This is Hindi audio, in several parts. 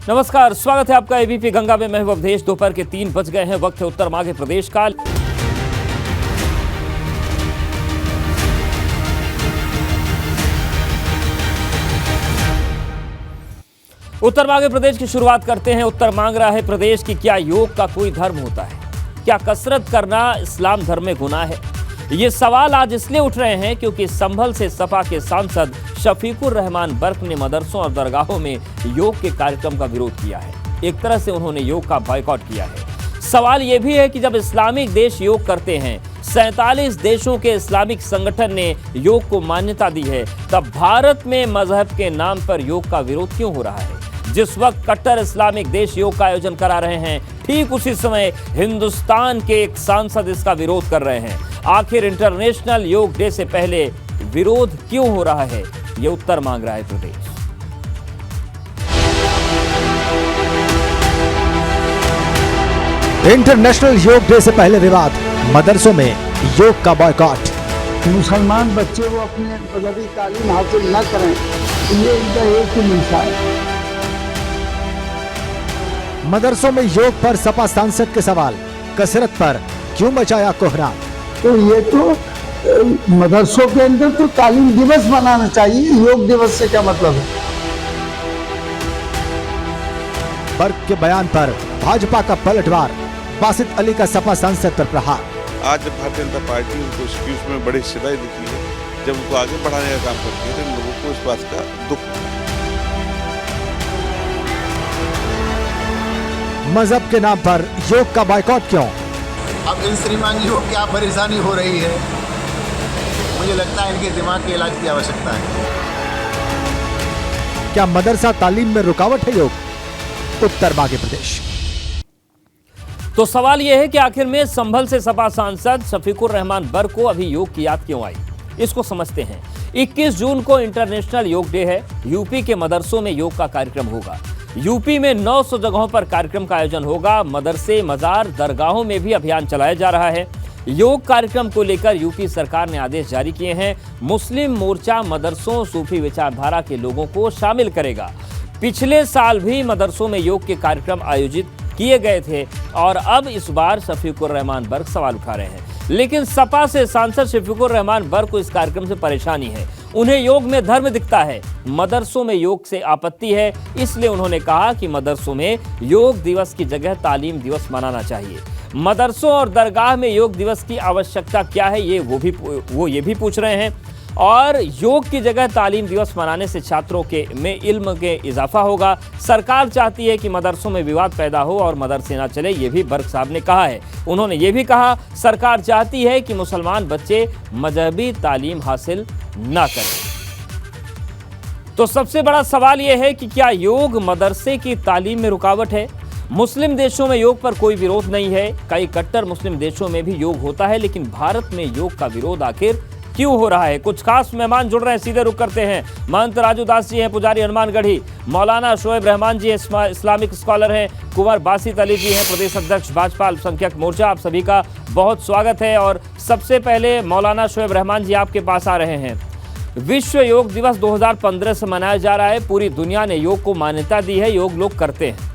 नमस्कार, स्वागत है आपका एबीपी गंगा में। मैं हूं अवधेश। दोपहर के 3 बज गए हैं। वक्त है उत्तर माघ प्रदेश का। उत्तर माघ प्रदेश की शुरुआत करते हैं। उत्तर मांग रहा है प्रदेश की, क्या योग का कोई धर्म होता है? क्या कसरत करना इस्लाम धर्म में गुनाह है? ये सवाल आज इसलिए उठ रहे हैं क्योंकि संभल से सपा के सांसद शफीकुर रहमान बर्क ने मदरसों और दरगाहों में योग के कार्यक्रम का विरोध किया है। एक तरह से उन्होंने योग का बॉयकॉट किया है। सवाल यह भी है कि जब इस्लामिक देश योग करते हैं, 47 देशों के इस्लामिक संगठन ने योग को मान्यता दी है, तब भारत में मजहब के नाम पर योग का विरोध क्यों हो रहा है? जिस वक्त कट्टर इस्लामिक देश योग का आयोजन करा रहे हैं, ठीक उसी समय हिंदुस्तान के एक सांसद इसका विरोध कर रहे हैं। आखिर इंटरनेशनल योग डे से पहले विरोध क्यों हो रहा है? ये उत्तर मांग रहा है प्रदेश। इंटरनेशनल योग डे से पहले विवाद, मदरसों में योग का बॉयकॉट। मुसलमान बच्चे वो अपने मजहबी तालीम हासिल न करें, ये इनका एक ही मंशा है। मदरसों में योग पर सपा सांसद के सवाल, कसरत पर क्यों मचाया कोहराम? तो ये तो मदरसों के अंदर तो तालीम दिवस मनाना चाहिए, योग दिवस से क्या मतलब है? बर्क के बयान पर भाजपा का पलटवार, बासित अली का सपा सांसद पर प्रहार। आज जब भारतीय जनता पार्टी उनको स्पीच में बड़ी हिस्सेदारी दिखी है, जब उनको आगे बढ़ाने का काम करती है, तो इन लोगों को इस बात का दुख है। मजहब के नाम पर योग का बॉयकॉट क्यों? अब इन श्रीमान जी को क्या परेशानी हो रही है, मुझे लगता है इनके दिमाग के इलाज की आवश्यकता है। क्या मदरसा तालीम में रुकावट है योग? उत्तर माघ प्रदेश। तो सवाल यह है कि आखिर में संभल से सपा सांसद शफीकुर रहमान बर्क को अभी योग की याद क्यों आई? इसको समझते हैं। 21 जून को इंटरनेशनल योग डे है। यूपी के मदरसों में योग का कार्यक्रम होगा। यूपी में 900 जगहों पर कार्यक्रम का आयोजन होगा। मदरसे, मजार, दरगाहों में भी अभियान चलाया जा रहा है। योग कार्यक्रम को लेकर यूपी सरकार ने आदेश जारी किए हैं। मुस्लिम मोर्चा मदरसों, सूफी विचारधारा के लोगों को शामिल करेगा। पिछले साल भी मदरसों में योग के कार्यक्रम आयोजित किए गए थे और अब इस बार शफीकुर रहमान बर्क सवाल उठा रहे हैं। लेकिन सपा से सांसद शफीकुर रहमान बर्क को इस कार्यक्रम से परेशानी है। उन्हें योग में धर्म दिखता है, मदरसों में योग से आपत्ति है। इसलिए उन्होंने कहा कि मदरसों में योग दिवस की जगह तालीम दिवस मनाना चाहिए। मदरसों और दरगाह में योग दिवस की आवश्यकता क्या है, वो ये भी पूछ रहे हैं। और योग की जगह तालीम दिवस मनाने से छात्रों के में इल्म के इजाफा होगा। सरकार चाहती है कि मदरसों में विवाद पैदा हो और मदरसे ना चले, ये भी बर्क साहब ने कहा है। उन्होंने ये भी कहा, सरकार चाहती है कि मुसलमान बच्चे मजहबी तालीम हासिल ना करें। तो सबसे बड़ा सवाल यह है कि क्या योग मदरसे की तालीम में रुकावट है? मुस्लिम देशों में योग पर कोई विरोध नहीं है। कई कट्टर मुस्लिम देशों में भी योग होता है, लेकिन भारत में योग का विरोध आखिर क्यों हो रहा है? कुछ खास मेहमान जुड़ रहे हैं, सीधे रुक करते हैं। महंत राजू दास जी हैं, पुजारी हनुमानगढ़ी। मौलाना शोएब रहमान जी इस्लामिक स्कॉलर हैं। कुंवर बासित अली जी हैं, प्रदेश अध्यक्ष भाजपा अल्पसंख्यक मोर्चा। आप सभी का बहुत स्वागत है। और सबसे पहले मौलाना शोएब रहमान जी आपके पास आ रहे हैं। विश्व योग दिवस 2015 से मनाया जा रहा है। पूरी दुनिया ने योग को मान्यता दी है, योग लोग करते हैं।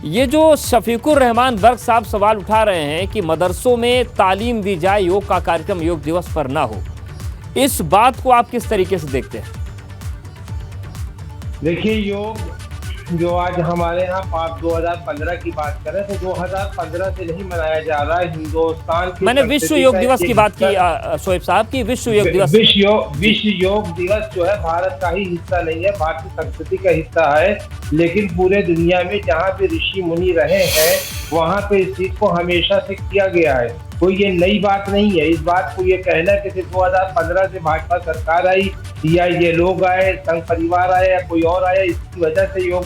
ये जो शफीकुर रहमान बर्क साहब सवाल उठा रहे हैं कि मदरसों में तालीम दी जाए, योग का कार्यक्रम योग दिवस पर ना हो, इस बात को आप किस तरीके से देखते हैं? देखिए, योग जो आज हमारे यहाँ 2015 की बात करें तो 2015 से नहीं मनाया जा रहा है। हिंदुस्तान की मैंने विश्व योग दिवस की बात की शोएब साहब की। विश्व योग दिवस, विश्व योग दिवस जो है भारत का ही हिस्सा नहीं है, भारतीय संस्कृति का हिस्सा है। लेकिन पूरे दुनिया में जहाँ पे ऋषि मुनि रहे हैं, वहाँ पे इस चीज को हमेशा से किया गया है। कोई ये नई बात नहीं है। इस बात को ये कहना कि सिर्फ 2015 से भाजपा सरकार आई या ये लोग आए, संघ परिवार आए या कोई और आया, इसकी वजह से योग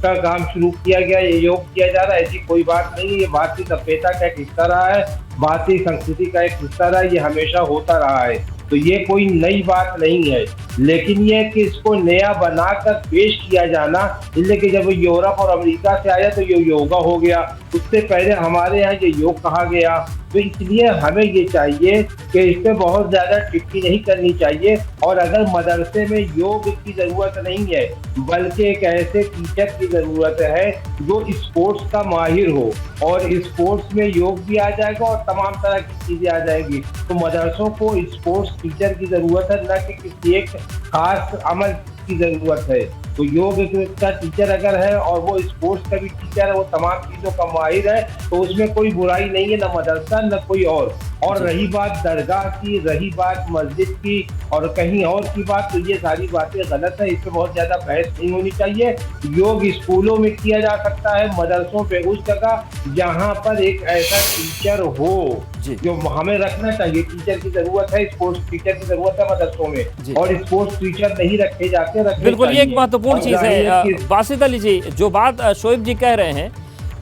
का काम शुरू किया गया, ये योग किया जा रहा है, ऐसी कोई बात नहीं है। ये भारतीय सभ्यता का एक हिस्सा रहा है, भारतीय संस्कृति का एक हिस्सा रहा है, ये हमेशा होता रहा है। तो ये कोई नई बात नहीं है। लेकिन ये कि इसको नया बनाकर पेश किया जाना, इसलिए कि जब यूरोप और अमेरिका से आया तो ये योगा हो गया, उससे पहले हमारे यहाँ ये योग कहा गया। तो इसलिए हमें ये चाहिए कि इस पर बहुत ज़्यादा टिप्पणी नहीं करनी चाहिए। और अगर मदरसे में योग की ज़रूरत नहीं है, बल्कि एक ऐसे टीचर की ज़रूरत है जो स्पोर्ट्स का माहिर हो, और स्पोर्ट्स में योग भी आ जाएगा और तमाम तरह की चीज़ें आ जाएगी। तो मदरसों को स्पोर्ट्स टीचर की ज़रूरत है, न कि किसी एक खास अमल की ज़रूरत है। तो योग का टीचर अगर है और वो स्पोर्ट्स का भी टीचर है, वो तमाम चीज़ों का माहिर है, तो उसमें कोई बुराई नहीं है, न मदरसा न कोई और रही बात दरगाह की, रही बात मस्जिद की और कहीं और की बात, तो ये सारी बातें गलत है। इस पर बहुत ज़्यादा बहस नहीं होनी चाहिए। योग स्कूलों में किया जा सकता है, मदरसों पे उस जगह जहाँ पर एक ऐसा टीचर हो जो हमें रखना चाहिए। टीचर की जरूरत है, स्पोर्ट्स टीचर की जरूरत है मदरसों में, और स्पोर्ट्स टीचर नहीं रखे जाते। बिल्कुल, ये एक महत्वपूर्ण चीज है। बासित अली जी, जो बात शोएब जी कह रहे हैं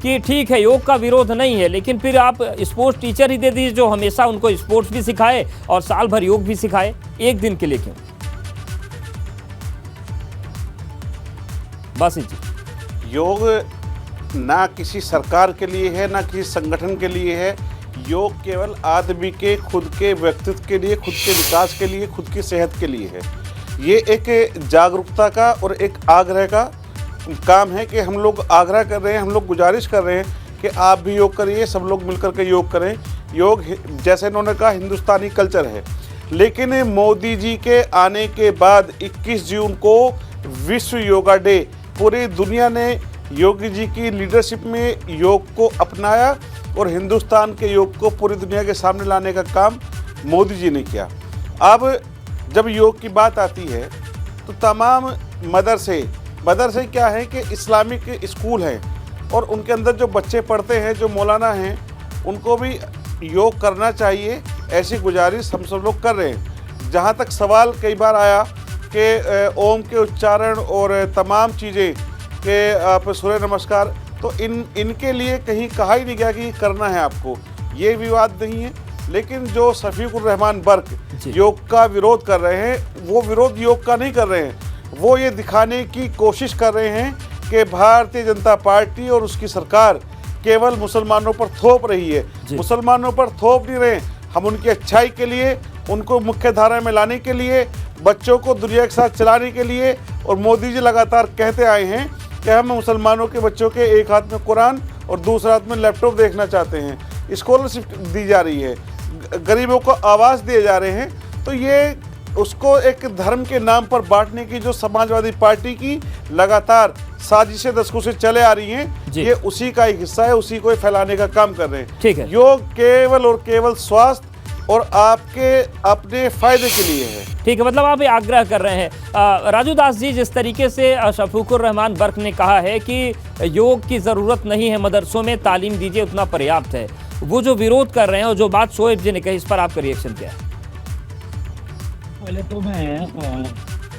कि ठीक है योग का विरोध नहीं है, लेकिन फिर आप स्पोर्ट्स टीचर ही दे दीजिए जो हमेशा उनको स्पोर्ट्स भी सिखाए और साल भर योग भी सिखाए, एक दिन के लिए क्यों? बासित जी, योग ना किसी सरकार के लिए है, ना किसी संगठन के लिए है। योग केवल आदमी के खुद के व्यक्तित्व के लिए, खुद के विकास के लिए, खुद की सेहत के लिए है। ये एक जागरूकता का और एक आग्रह का काम है कि हम लोग आग्रह कर रहे हैं, हम लोग गुजारिश कर रहे हैं कि आप भी योग करिए, सब लोग मिलकर के योग करें। योग जैसे इन्होंने कहा हिंदुस्तानी कल्चर है, लेकिन मोदी जी के आने के बाद 21 जून को विश्व योगा डे, पूरी दुनिया ने योगी जी की लीडरशिप में योग को अपनाया और हिंदुस्तान के योग को पूरी दुनिया के सामने लाने का काम मोदी जी ने किया। अब जब योग की बात आती है तो तमाम मदरसे क्या है कि इस्लामिक स्कूल हैं और उनके अंदर जो बच्चे पढ़ते हैं, जो मौलाना हैं, उनको भी योग करना चाहिए, ऐसी गुजारिश हम सब लोग कर रहे हैं। जहाँ तक सवाल कई बार आया कि ओम के उच्चारण और तमाम चीज़ें के आप सूर्य नमस्कार, तो इनके लिए कहीं कहा ही नहीं गया कि करना है आपको, ये विवाद नहीं है। लेकिन जो शफीकुर रहमान बर्क योग का विरोध कर रहे हैं, वो विरोध योग का नहीं कर रहे हैं, वो ये दिखाने की कोशिश कर रहे हैं कि भारतीय जनता पार्टी और उसकी सरकार केवल मुसलमानों पर थोप रही है। मुसलमानों पर थोप नहीं रहे, हम उनकी अच्छाई के लिए, उनको मुख्य धारा में लाने के लिए, बच्चों को दुनिया के साथ चलाने के लिए। और मोदी जी लगातार कहते आए हैं कि हम मुसलमानों के बच्चों के एक हाथ में कुरान और दूसरे हाथ में लैपटॉप देखना चाहते हैं, स्कॉलरशिप दी जा रही है, गरीबों को आवास दिए जा रहे हैं। तो ये उसको एक धर्म के नाम पर बांटने की जो समाजवादी पार्टी की लगातार साजिशें दशकों से चले आ रही हैं, ये उसी का एक हिस्सा है, उसी को फैलाने का काम कर रहे हैं। ठीक है। योग केवल और केवल स्वास्थ्य और आपके अपने फायदे के लिए है। ठीक है, मतलब आप ये आग्रह कर रहे हैं। राजू दास जी, जिस तरीके से शफीकुर रहमान बर्क ने कहा है कि योग की ज़रूरत नहीं है, मदरसों में तालीम दीजिए, उतना पर्याप्त है, वो जो विरोध कर रहे हैं और जो बात शोएब जी ने कही, इस पर आपका रिएक्शन क्या है? पहले तो मैं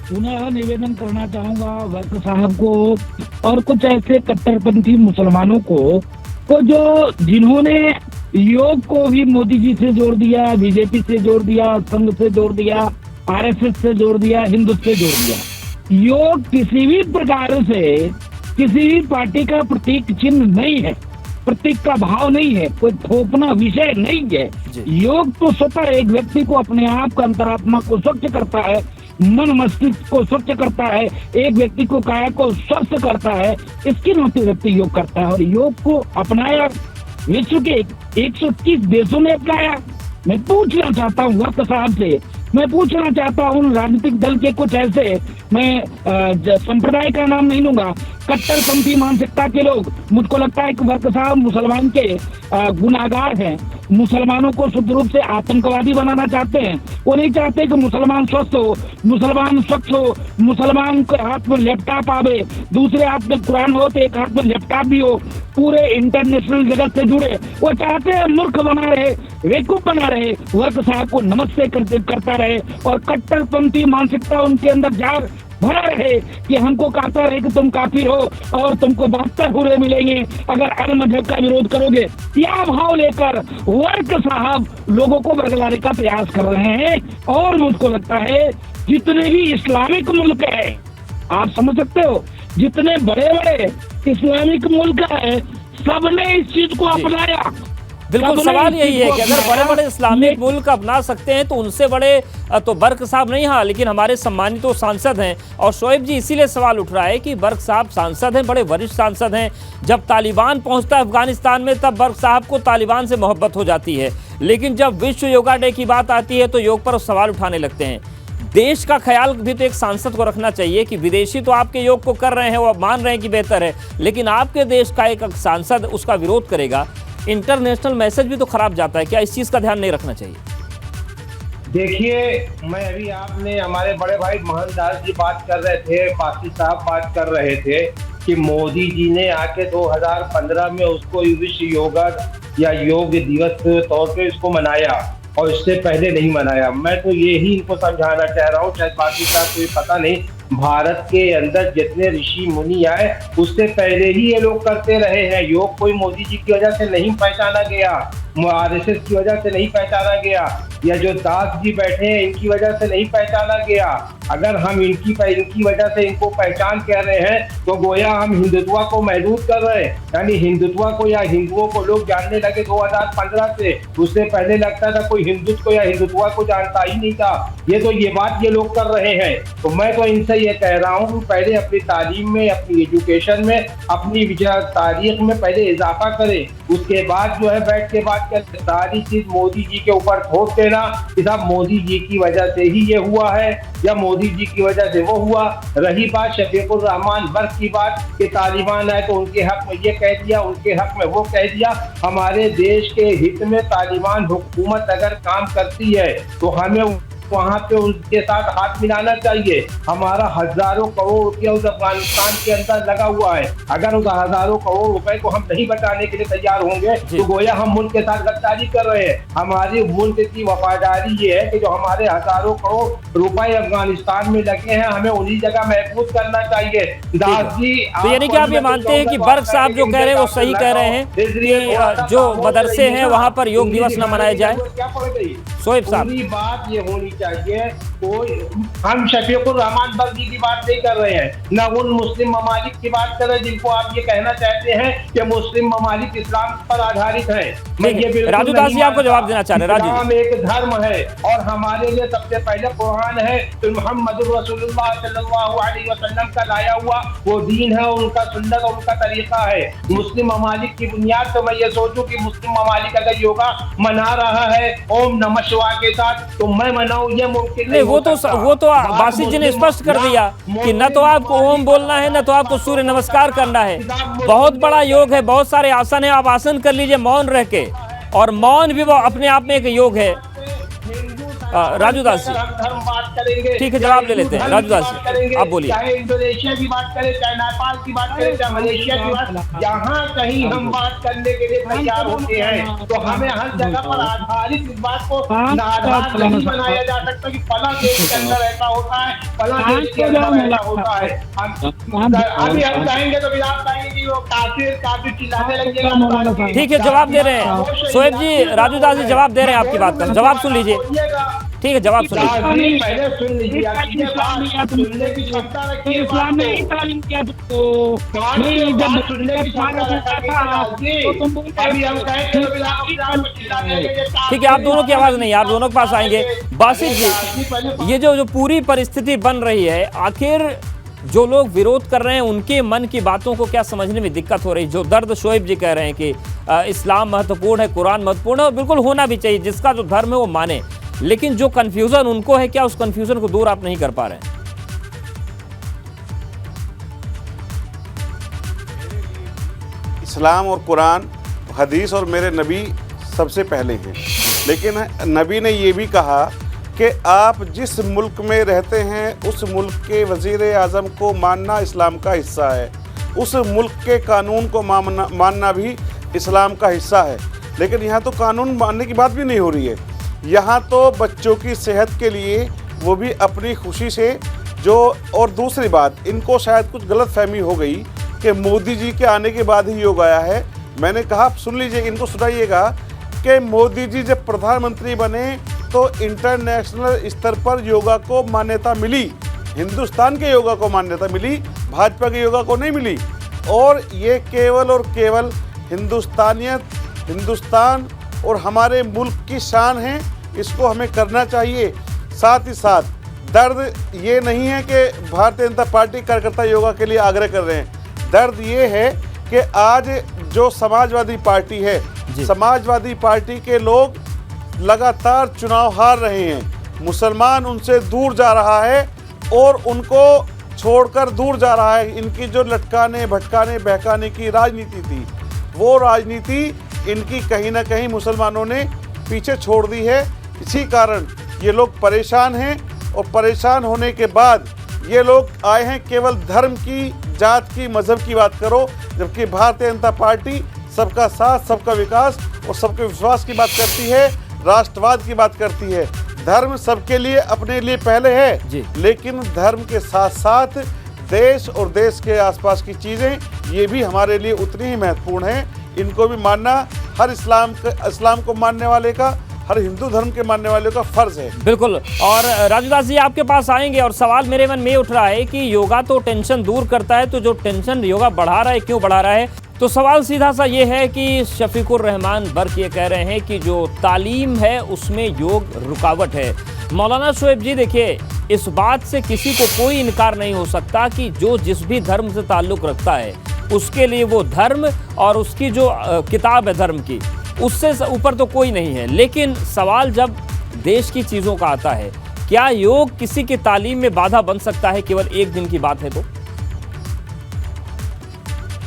पुनः निवेदन करना चाहूँगा वर्क साहब को और कुछ ऐसे कट्टरपंथी मुसलमानों को जो जिन्होंने योग को भी मोदी जी से जोड़ दिया, बीजेपी से जोड़ दिया, संघ से जोड़ दिया, आरएसएस से जोड़ दिया, हिंदुत्व से जोड़ दिया। योग किसी भी प्रकार से किसी भी पार्टी का प्रतीक चिन्ह नहीं है, प्रतीक का भाव नहीं है, कोई थोपना विषय नहीं है। योग तो स्वतः एक व्यक्ति को अपने आप का अंतरात्मा को स्वच्छ करता है, मन मस्तिष्क को स्वच्छ करता है, एक व्यक्ति को काया को स्वस्थ करता है, इसके नाते व्यक्ति योग करता है। और योग को अपनाया विश्व के 121 देशों ने अपनाया। मैं पूछना चाहता हूँ वर्क साहब से, मैं पूछना चाहता हूँ राजनीतिक दल के कुछ ऐसे, मैं संप्रदाय का नाम नहीं लूंगा, कट्टरपंथी मानसिकता के लोग, मुझको लगता है कि वर्क साहब मुसलमान के गुनाहगार हैं, मुसलमानों को शुद्ध रूप से आतंकवादी बनाना चाहते हैं। वो नहीं चाहते कि मुसलमान स्वस्थ हो, मुसलमान स्वच्छ हो, मुसलमान के हाथ में लैपटॉप आवे, दूसरे हाथ में कुरान हो तो एक हाथ में लैपटॉप भी हो, पूरे इंटरनेशनल जगत से जुड़े। वो चाहते हैं मूर्ख बना रहे, बेवकूफ बना रहे, वर्क साहब को नमस्ते करता रहे और कट्टरपंथी मानसिकता उनके अंदर जाग भरा रहे कि हमको कहता रहे कि तुम काफिर हो और तुमको 72 हुर्रे मिलेंगे अगर अल मजहब का विरोध करोगे। यह भाव लेकर वर्क साहब लोगों को बरगलाने का प्रयास कर रहे हैं और मुझको लगता है जितने भी इस्लामिक मुल्क है, आप समझ सकते हो, जितने बड़े बड़े इस्लामिक मुल्क है, सबने इस चीज को अपनाया। बिल्कुल, सबने सवाल इस यही चीज है को कि अगर अपनाया। बड़े बड़े इस्लामिक मुल्क अपना सकते हैं तो उनसे बड़े तो बर्क साहब नहीं, हाँ, लेकिन हमारे सम्मानित तो सांसद हैं। और शोएब जी, इसीलिए सवाल उठ रहा है कि बर्क साहब सांसद हैं, बड़े वरिष्ठ सांसद हैं। जब तालिबान पहुंचता है अफगानिस्तान में तब बर्क साहब को तालिबान से मोहब्बत हो जाती है, लेकिन जब विश्व योगा डे की बात आती है तो योग पर सवाल उठाने लगते हैं। देश का ख्याल भी तो एक सांसद को रखना चाहिए कि विदेशी तो आपके योग को कर रहे हैं, वो मान रहे हैं कि बेहतर है, लेकिन आपके देश का एक सांसद उसका विरोध करेगा, इंटरनेशनल मैसेज भी तो खराब जाता है। क्या इस चीज का ध्यान नहीं रखना चाहिए? देखिए, मैं अभी आपने हमारे बड़े भाई मोहनदास जी बात कर रहे थे, बाकी साहब बात कर रहे थे कि मोदी जी ने आके 2015 में उसको विश्व योगा या योग दिवस के तौर पे इसको मनाया और इससे पहले नहीं मनाया। मैं तो यही इनको समझाना चाह रहा हूँ, शायद बाकी साहब को ये पता नहीं, भारत के अंदर जितने ऋषि मुनि आए उससे पहले ही ये लोग करते रहे हैं। योग कोई मोदी जी की वजह से नहीं पहचाना गया, आरएसएस की वजह से नहीं पहचाना गया, या जो दास जी बैठे हैं इनकी वजह से नहीं पहचाना गया। अगर हम इनकी वजह से इनको पहचान कह रहे हैं तो गोया हम हिंदुत्व को महदूद कर रहे हैं, यानी हिंदुत्व को या हिंदुओं को लोग जानने लगे 2015 से। उससे पहले लगता था कोई हिंदुत्व को या हिंदुत्व को जानता ही नहीं था। ये बात ये लोग कर रहे हैं। तो मैं तो इनसे ये कह रहा हूँ, पहले अपनी तालीम में, अपनी एजुकेशन में, अपनी विचार तारीख में पहले इजाफा करें, उसके बाद जो है बैठ के बात करें। सारी चीज मोदी जी के ऊपर थोप देना कि साहब मोदी जी की वजह से ही ये हुआ है या मोदी जी की वजह से वो हुआ। रही बात शफीकुर रहमान बर्क की बात कि तालिबान आए तो उनके हक में ये कह दिया, उनके हक में वो कह दिया। हमारे देश के हित में तालिबान हुकूमत अगर काम करती है तो हमें वहाँ पे उनके साथ हाथ मिलाना चाहिए। हमारा हजारों करोड़ रुपया उस अफगानिस्तान के अंदर लगा हुआ है। अगर उस हजारों करोड़ रुपए को हम नहीं बचाने के लिए तैयार होंगे तो गोया हम मुल्क के साथ गद्दारी कर रहे हैं। हमारी मुल्क की वफादारी ये है कि जो हमारे हजारों करोड़ रुपए अफगानिस्तान में लगे हैं हमें उन्हीं जगह महफूज करना चाहिए। दास जी, तो यानी कि आप ये मानते हैं कि बर्क साहब जो कह रहे हैं वो सही कह रहे हैं कि जो मदरसे हैं वहां पर योग दिवस न मनाया जाए? क्या पड़ गई शोएब साहब, पूरी बात ये होनी चाहिए। कोई हम शफीकुर रहमान बर्क जी की बात नहीं कर रहे हैं, न उन मुस्लिम ममालिक की बात कर रहे हैं जिनको आप ये कहना चाहते हैं कि मुस्लिम ममालिक इस्लाम पर आधारित है। मैं ये बिल्कुल राजू दास जी आपको जवाब देना चाह रहे हैं। राजू, इस्लाम एक धर्म है और हमारे लिए सबसे पहले कुरान है, तो मोहम्मद रसूलुल्लाह सल्लल्लाहु अलैहि वसल्लम का लाया हुआ वो दीन है, उनका सुन्नत और उनका तरीका है। मुस्लिम ममालिक की बुनियाद तो मैं ये सोचूं कि मुस्लिम ममालिक अगर योगा मना रहा है ओम नमः शिवाय के साथ तो मैं मनाऊं, ये मुमकिन नहीं। वो तो बासित जी ने स्पष्ट कर दिया कि न तो आपको ओम बोलना है न तो आपको सूर्य नमस्कार करना है। बहुत बड़ा योग है, बहुत सारे आसन है, आप आसन कर लीजिए मौन रह के, और मौन भी वो अपने आप में एक योग है। राजू दास जी, ठीक है, जवाब ले लेते हैं। राजू दास जी आप बोलिए। चाहे इंडोनेशिया की बात करें, चाहे नेपाल की बात करें, चाहे मलेशिया की बात, जहाँ कहीं हम बात करने के लिए तैयार होते हैं तो हमें हर जगह पर आधारित इस बात को आधार नहीं बनाया जा सकता कि फला देश के अंदर ऐसा होता है, फला देश के अंदर ऐसा होता है। अभी हम कहेंगे तो भी आप कहेंगे कि वो काफी चिल्लाने लगेगा। ठीक है, जवाब दे रहे हैं शोएब जी। राजू दास जी जवाब दे रहे हैं आपकी बात का, जवाब सुन लीजिए। ठीक है, जवाब सुन लीजिए। पहले सुन लीजिए, सुनने की क्षमता रखिए। इस्लाम ने ही तालीम किया तुमको, नहीं जब सुनने की क्षमता अभी हम कहेंगे ठीक है, आप दोनों की आवाज नहीं, आप दोनों के पास आएंगे। बासित जी, ये जो पूरी परिस्थिति बन रही है, आखिर जो लोग विरोध कर रहे हैं उनके मन की बातों को क्या समझने में दिक्कत हो रही है? जो दर्द शोएब जी कह रहे हैं कि इस्लाम महत्वपूर्ण है, कुरान महत्वपूर्ण है, और बिल्कुल होना भी चाहिए, जिसका जो धर्म है वो माने, लेकिन जो कंफ्यूजन उनको है, क्या उस कंफ्यूजन को दूर आप नहीं कर पा रहे हैं? इस्लाम और कुरान, हदीस और मेरे नबी सबसे पहले हैं, लेकिन नबी ने ये भी कहा कि आप जिस मुल्क में रहते हैं उस मुल्क के वज़ीर आज़म को मानना इस्लाम का हिस्सा है, उस मुल्क के कानून को मानना भी इस्लाम का हिस्सा है। लेकिन यहाँ तो कानून मानने की बात भी नहीं हो रही है, यहाँ तो बच्चों की सेहत के लिए, वो भी अपनी खुशी से जो। और दूसरी बात, इनको शायद कुछ गलत फहमी हो गई कि मोदी जी के आने के बाद ही योग आया है। मैंने कहा सुन लीजिए, इनको सुनाइएगा कि मोदी जी जब प्रधानमंत्री बने तो इंटरनेशनल स्तर पर योगा को मान्यता मिली, हिंदुस्तान के योगा को मान्यता मिली, भाजपा के योगा को नहीं मिली। और ये केवल और केवल हिंदुस्तानियत, हिंदुस्तान और हमारे मुल्क की शान है, इसको हमें करना चाहिए। साथ ही साथ दर्द ये नहीं है कि भारतीय जनता पार्टी कार्यकर्ता योगा के लिए आग्रह कर रहे हैं, दर्द ये है कि आज जो समाजवादी पार्टी है, समाजवादी पार्टी के लोग लगातार चुनाव हार रहे हैं, मुसलमान उनसे दूर जा रहा है और उनको छोड़कर दूर जा रहा है। इनकी जो लटकाने भटकाने बहकाने की राजनीति थी, वो राजनीति इनकी कहीं ना कहीं मुसलमानों ने पीछे छोड़ दी है। इसी कारण ये लोग परेशान हैं और परेशान होने के बाद ये लोग आए हैं केवल धर्म की, जात की, मजहब की बात करो, जबकि भारतीय जनता पार्टी सबका साथ, सबका विकास और सबके विश्वास की बात करती है, राष्ट्रवाद की बात करती है। धर्म सबके लिए, अपने लिए पहले है, लेकिन धर्म के साथ साथ देश और देश के आसपास की चीज़ें ये भी हमारे लिए उतनी ही महत्वपूर्ण हैं। इनको भी मानना हर इस्लाम को मानने वाले का, हर हिंदू धर्म के मानने वाले का फर्ज है। बिल्कुल। और राजूदास जी आपके पास आएंगे और सवाल मेरे मन में उठ रहा है कि योगा तो टेंशन दूर करता है, तो जो टेंशन योगा बढ़ा रहा है, क्यों बढ़ा रहा है? तो सवाल सीधा सा ये है कि शफीकुर रहमान बर्क ये कह रहे हैं कि जो तालीम है उसमें योग रुकावट है। मौलाना शोएब जी देखिए, इस बात से किसी को कोई इनकार नहीं हो सकता कि जो जिस भी धर्म से ताल्लुक़ रखता है उसके लिए वो धर्म और उसकी जो किताब है धर्म की, उससे ऊपर तो कोई नहीं है। लेकिन सवाल जब देश की चीज़ों का आता है, क्या योग किसी की तालीम में बाधा बन सकता है? केवल एक दिन की बात है तो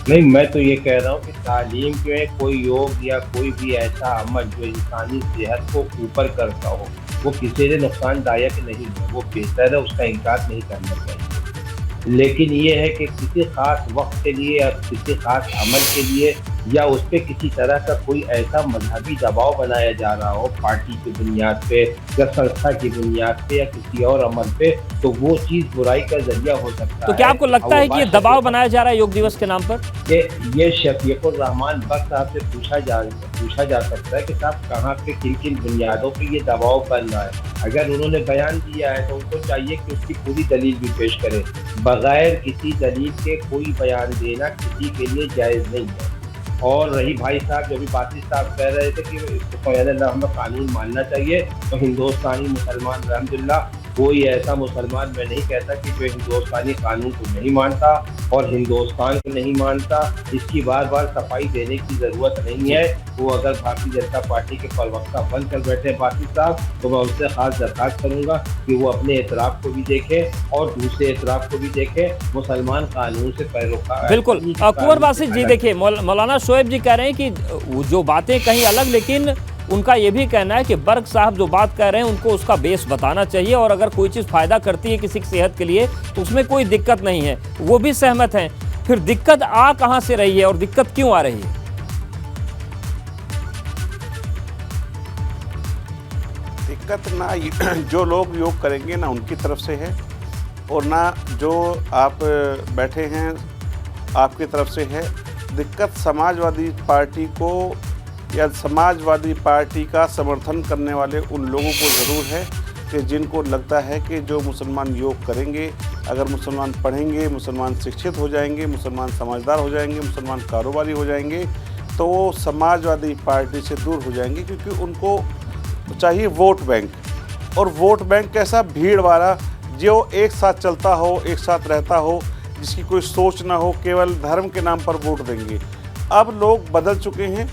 नहीं, मैं तो ये कह रहा हूँ कि तालीम जो है, कोई योग या कोई भी ऐसा अमल जो इंसानी सेहत को ऊपर करता हो, वो किसी लिए नुकसानदायक नहीं है, वो बेहतर है, उसका इनकार नहीं करना चाहिए। लेकिन ये है कि किसी खास वक्त के लिए या किसी खास अमल के लिए या उस पर किसी तरह का कोई ऐसा मजहबी दबाव बनाया जा रहा हो पार्टी की बुनियाद पे या संस्था की बुनियाद पे या किसी और अमल पे, तो वो चीज़ बुराई का जरिया हो सकता है। तो क्या आपको लगता है कि ये दबाव बनाया जा रहा है योग दिवस के नाम पर? ये शफीकुर रहमान बर्क साहब से पूछा जा सकता है कि साहब कहाँ पे, किन किन बुनियादों पे ये दबाव बन रहा है। अगर उन्होंने बयान दिया है तो उनको चाहिए कि उसकी पूरी दलील भी पेश करें। बगैर किसी दलील के कोई बयान देना किसी के लिए जायज़ नहीं है। और रही भाई साहब, जो भी बासित साहब कह रहे थे कि इसको हमें कानून मानना चाहिए, तो हिंदुस्तानी मुसलमान अल्हम्दुलिल्लाह कोई ऐसा मुसलमान मैं नहीं कहता कि जो हिंदुस्तानी कानून को नहीं मानता और हिंदुस्तान को नहीं मानता, इसकी बार बार सफाई देने की ज़रूरत नहीं है। वो अगर भारतीय जनता पार्टी के प्रवक्ता बनकर बैठे बासित साहब, तो मैं उनसे खास दरखास्त करूँगा कि वो अपने एतराफ़ को भी देखें और दूसरे एतराफ़ को भी देखें। मुसलमान कानून से पैरोकार। बिल्कुल। कुंवर बासित जी देखिए, मौलाना शोएब जी कह रहे हैं कि जो बातें कहीं अलग, लेकिन उनका ये भी कहना है कि बर्क साहब जो बात कह रहे हैं उनको उसका बेस बताना चाहिए, और अगर कोई चीज़ फ़ायदा करती है किसी की सेहत के लिए तो उसमें कोई दिक्कत नहीं है। वो भी सहमत हैं। फिर दिक्कत आ कहाँ से रही है और दिक्कत क्यों आ रही है? दिक्कत ना जो लोग योग करेंगे ना उनकी तरफ से है, और ना जो आप बैठे हैं आपकी तरफ से है। दिक्कत समाजवादी पार्टी को या समाजवादी पार्टी का समर्थन करने वाले उन लोगों को ज़रूर है कि जिनको लगता है कि जो मुसलमान योग करेंगे, अगर मुसलमान पढ़ेंगे, मुसलमान शिक्षित हो जाएंगे, मुसलमान समझदार हो जाएंगे, मुसलमान कारोबारी हो जाएंगे, तो वो समाजवादी पार्टी से दूर हो जाएंगे, क्योंकि उनको चाहिए वोट बैंक। और वोट बैंक कैसा? भीड़ वाला, जो एक साथ चलता हो, एक साथ रहता हो, जिसकी कोई सोच ना हो, केवल धर्म के नाम पर वोट देंगे। अब लोग बदल चुके हैं,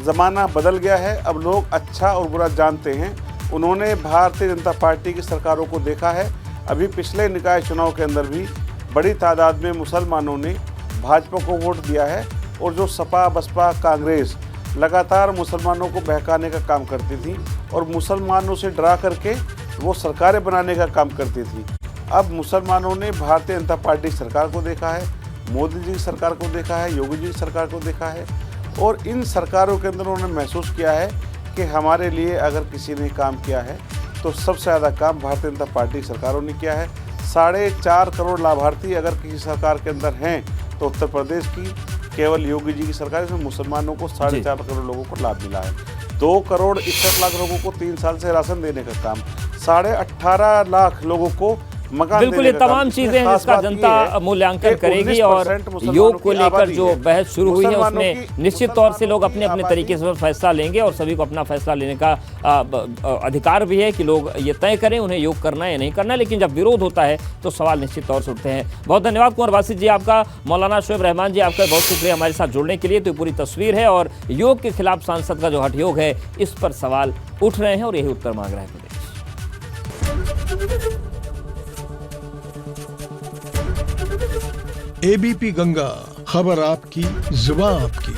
ज़माना बदल गया है। अब लोग अच्छा और बुरा जानते हैं। उन्होंने भारतीय जनता पार्टी की सरकारों को देखा है। अभी पिछले निकाय चुनाव के अंदर भी बड़ी तादाद में मुसलमानों ने भाजपा को वोट दिया है, और जो सपा, बसपा, कांग्रेस लगातार मुसलमानों को बहकाने का काम करती थी और मुसलमानों से डरा करके वो सरकारें बनाने का काम करती थी। अब मुसलमानों ने भारतीय जनता पार्टी की सरकार को देखा है, मोदी जी की सरकार को देखा है, योगी जी की सरकार को देखा है, और इन सरकारों के अंदर उन्होंने महसूस किया है कि हमारे लिए अगर किसी ने काम किया है तो सबसे ज़्यादा काम भारतीय जनता पार्टी की सरकारों ने किया है। 4.5 करोड़ लाभार्थी अगर किसी सरकार के अंदर हैं तो उत्तर प्रदेश की केवल योगी जी की सरकार, इसमें मुसलमानों को 4.5 करोड़ लोगों को लाभ मिला है। 2 करोड़ 61 लाख लोगों को 3 साल से राशन देने का काम, 18.5 लाख लोगों को मकान बिल्कुल, देने ये का काम। तमाम इसमें चीजें खास जिसका बात ये जनता है मूल्यांकन कि करेगी, और 19% मुसलमानों योग को की लेकर आबादी जो है। बहस शुरू हुई है मुसलमानों उसमें की- निश्चित तौर से लोग मुसलमानों अपने अपने की तरीके से फैसला लेंगे, और सभी को अपना फैसला लेने का अधिकार भी है कि लोग ये तय करें उन्हें योग करना है या नहीं करना है। लेकिन जब विरोध होता है तो सवाल निश्चित तौर से उठते हैं। बहुत धन्यवाद कुंवर बासित जी आपका, मौलाना शोएब रहमान जी आपका बहुत शुक्रिया हमारे साथ जुड़ने के लिए। तो ये पूरी तस्वीर है, और योग के खिलाफ सांसद का जो हठ योग है इस पर सवाल उठ रहे हैं और यही उत्तर मांग रहा है प्रदेश। एबीपी गंगा, खबर आपकी, जुबान आपकी।